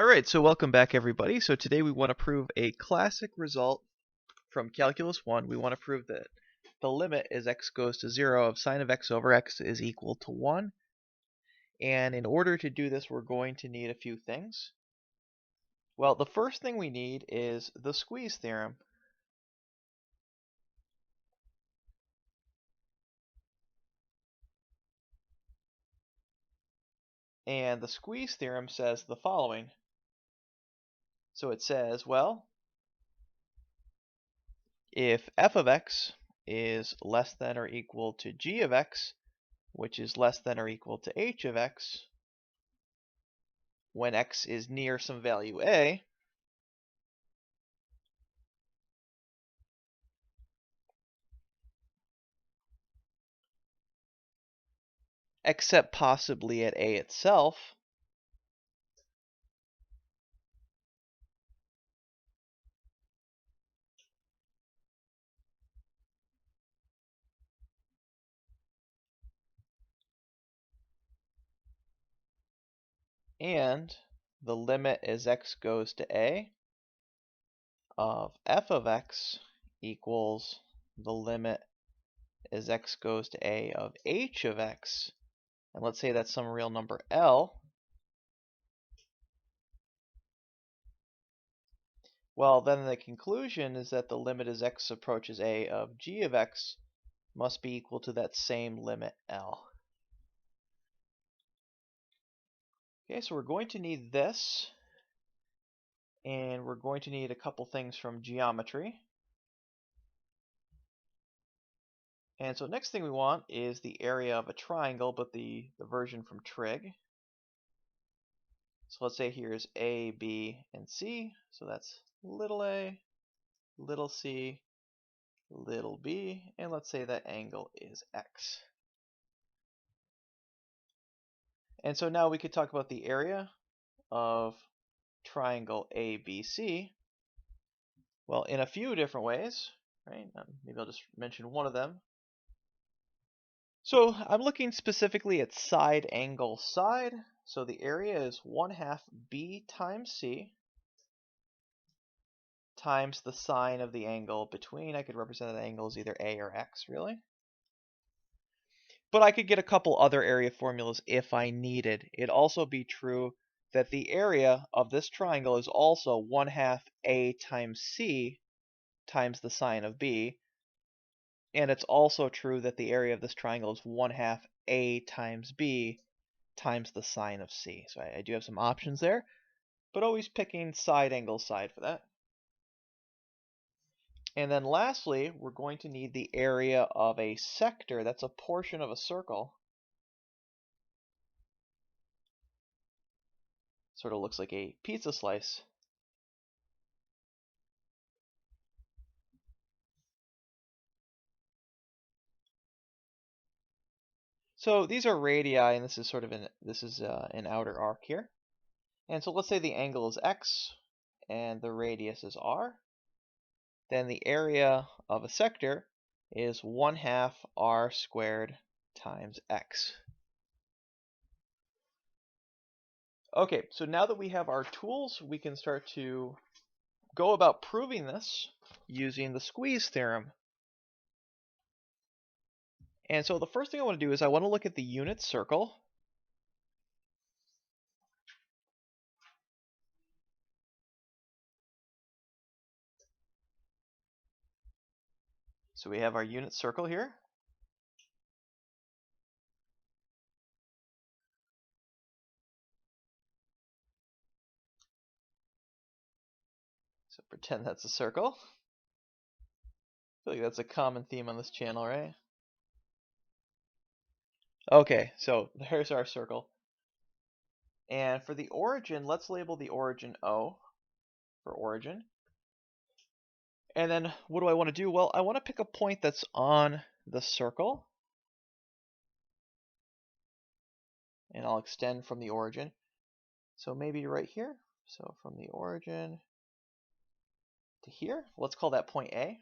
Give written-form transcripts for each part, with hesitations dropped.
Alright, so welcome back everybody. So today we want to prove a classic result from Calculus 1. We want to prove that the limit as x goes to 0 of sine of x over x is equal to 1. And in order to do this, we're going to need a few things. Well, the first thing we need is the squeeze theorem. And the squeeze theorem says the following. So it says, well, if f of x is less than or equal to g of x, which is less than or equal to h of x, when x is near some value a, except possibly at a itself, and the limit as x goes to a of f of x equals the limit as x goes to a of h of x, and let's say that's some real number L, well then the conclusion is that the limit as x approaches a of g of x must be equal to that same limit L. Okay, so we're going to need this, and we're going to need a couple things from geometry. And so next thing we want is the area of a triangle, but the version from trig. So let's say here's A, B, and C. So that's little a, little c, little b, and let's say that angle is x. And so now we could talk about the area of triangle ABC. Well, in a few different ways, right? Maybe I'll just mention one of them. So I'm looking specifically at side angle side. So the area is 1/2 b times c times the sine of the angle between. I could represent that angle as either a or x, really. But I could get a couple other area formulas if I needed. It'd also be true that the area of this triangle is also 1/2 a times c times the sine of b. And it's also true that the area of this triangle is 1/2 a times b times the sine of c. So I do have some options there, but always picking side angle side for that. And then lastly, we're going to need the area of a sector. That's a portion of a circle. Sort of looks like a pizza slice. So these are radii, and this is sort of an outer arc here. And so let's say the angle is x, and the radius is r. Then the area of a sector is 1/2 r squared times x. Okay, so now that we have our tools, we can start to go about proving this using the squeeze theorem. And so the first thing I want to do is I want to look at the unit circle. So we have our unit circle here. So pretend that's a circle. I feel like that's a common theme on this channel, right? Okay, so there's our circle. And for the origin, let's label the origin O for origin. And then what do I want to do? Well, I want to pick a point that's on the circle. And I'll extend from the origin. So maybe right here. So from the origin to here, let's call that point A.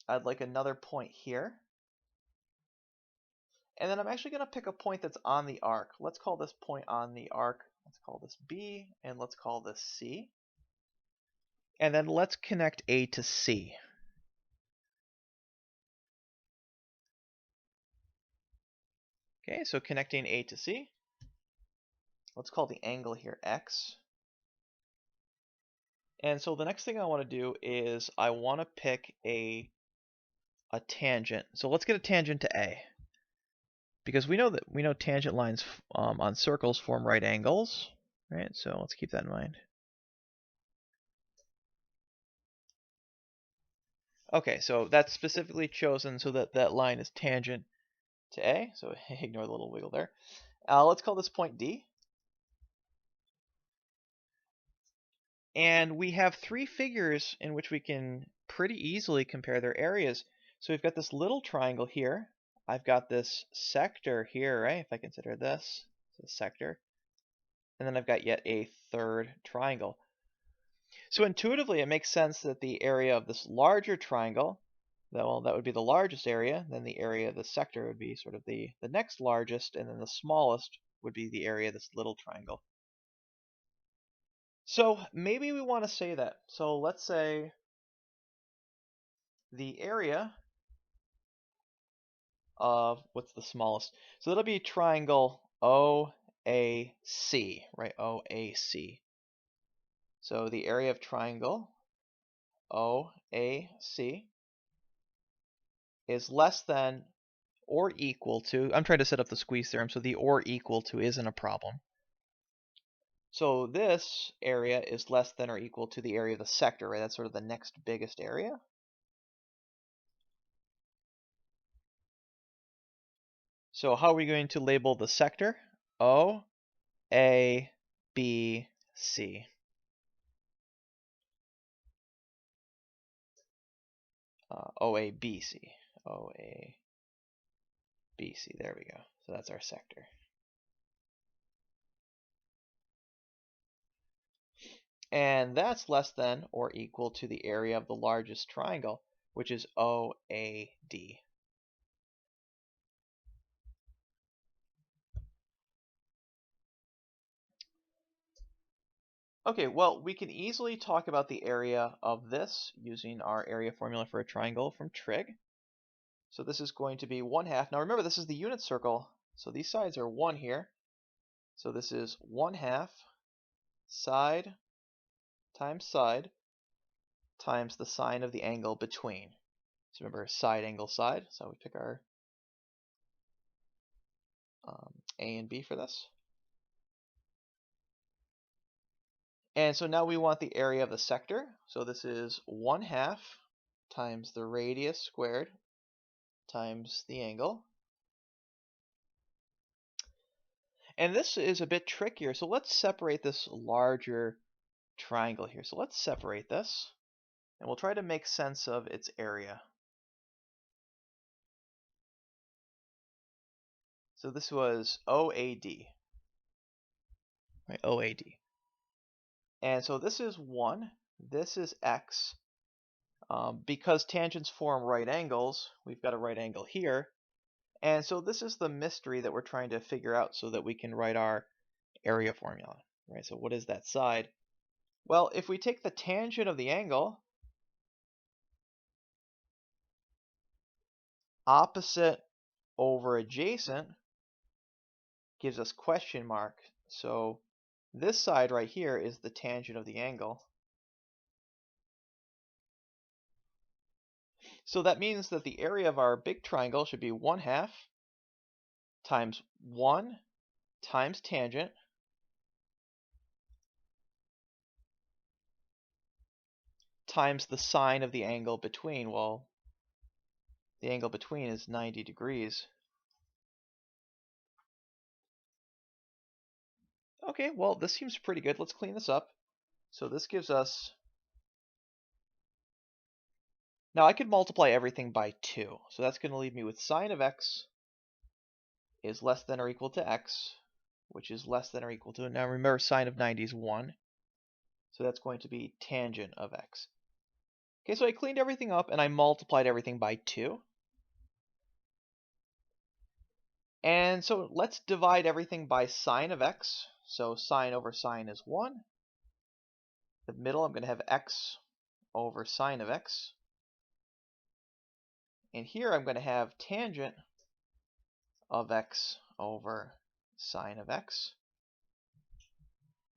I'd like another point here. And then I'm actually going to pick a point that's on the arc. Let's call this point on the arc, let's call this B, and let's call this C. And then let's connect A to C. Okay, so connecting A to C. Let's call the angle here X. And so the next thing I want to do is I want to pick a tangent. So let's get a tangent to A. Because we know tangent lines on circles form right angles, right? So let's keep that in mind. Okay, so that's specifically chosen so that that line is tangent to A. So ignore the little wiggle there. Let's call this point D. And we have three figures in which we can pretty easily compare their areas. So we've got this little triangle here. I've got this sector here, right? If I consider this a sector. And then I've got yet a third triangle. So intuitively, it makes sense that the area of this larger triangle, that would be the largest area, then the area of the sector would be sort of the next largest, and then the smallest would be the area of this little triangle. So maybe we want to say that. So let's say the area of, what's the smallest? So that'll be triangle OAC, right? OAC. So the area of triangle OAC is less than or equal to, I'm trying to set up the squeeze theorem, so the or equal to isn't a problem. So this area is less than or equal to the area of the sector, right? That's sort of the next biggest area. So how are we going to label the sector? O, A, B, C. OABC. OABC. There we go. So that's our sector. And that's less than or equal to the area of the largest triangle, which is OAD. Okay, well, we can easily talk about the area of this using our area formula for a triangle from trig. So this is going to be 1/2. Now remember, this is the unit circle, so these sides are 1 here. So this is 1/2 side times the sine of the angle between. So remember, side angle side. So we pick our A and B for this. And so now we want the area of the sector. So this is 1/2 times the radius squared times the angle. And this is a bit trickier. So let's separate this larger triangle here. So let's separate this, and we'll try to make sense of its area. So this was OAD, right? OAD. And so this is 1, this is X. Because tangents form right angles, we've got a right angle here. And so this is the mystery that we're trying to figure out so that we can write our area formula, right? So what is that side? Well, if we take the tangent of the angle, opposite over adjacent gives us question mark. So this side right here is the tangent of the angle. So that means that the area of our big triangle should be 1/2 times 1 times tangent times the sine of the angle between. Well, the angle between is 90 degrees. Okay, well, this seems pretty good. Let's clean this up. So this gives us, now I could multiply everything by 2. So that's going to leave me with sine of x is less than or equal to x, which is less than or equal to, now remember sine of 90 is 1. So that's going to be tangent of x. Okay, so I cleaned everything up and I multiplied everything by 2. And so let's divide everything by sine of x. So sine over sine is 1. The middle, I'm going to have x over sine of x. And here I'm going to have tangent of x over sine of x.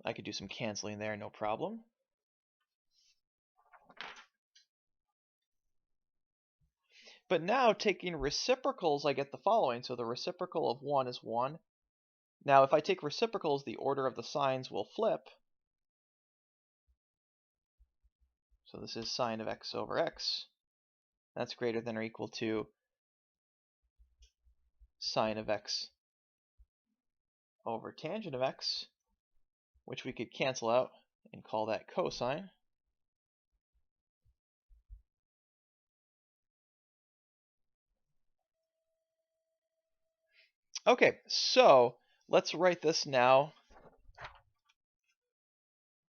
I could do some canceling there, no problem. But now taking reciprocals, I get the following. So the reciprocal of 1 is 1. Now if I take reciprocals, the order of the signs will flip. So this is sine of x over x. That's greater than or equal to sine of x over tangent of x, which we could cancel out and call that cosine. Okay, so let's write this now.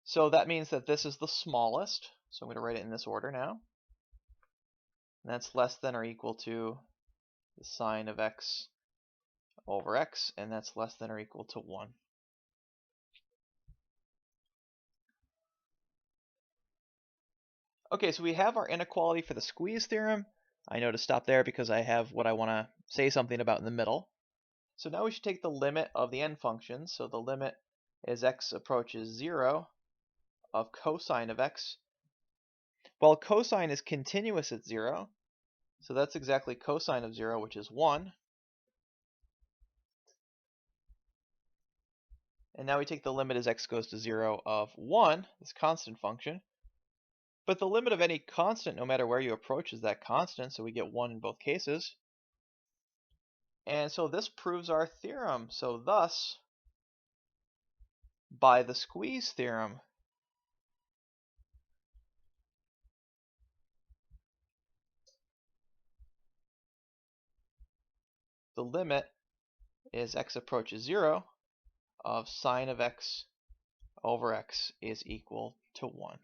So that means that this is the smallest. So I'm going to write it in this order now. And that's less than or equal to the sine of x over x, and that's less than or equal to 1. Okay, so we have our inequality for the squeeze theorem. I know to stop there because I have what I want to say something about in the middle. So now we should take the limit of the n functions. So the limit as x approaches 0 of cosine of x. Well, cosine is continuous at 0, so that's exactly cosine of 0, which is 1. And now we take the limit as x goes to 0 of 1, this constant function. But the limit of any constant, no matter where you approach, is that constant, so we get 1 in both cases. And so this proves our theorem. So thus, by the squeeze theorem, the limit as x approaches 0 of sine of x over x is equal to 1.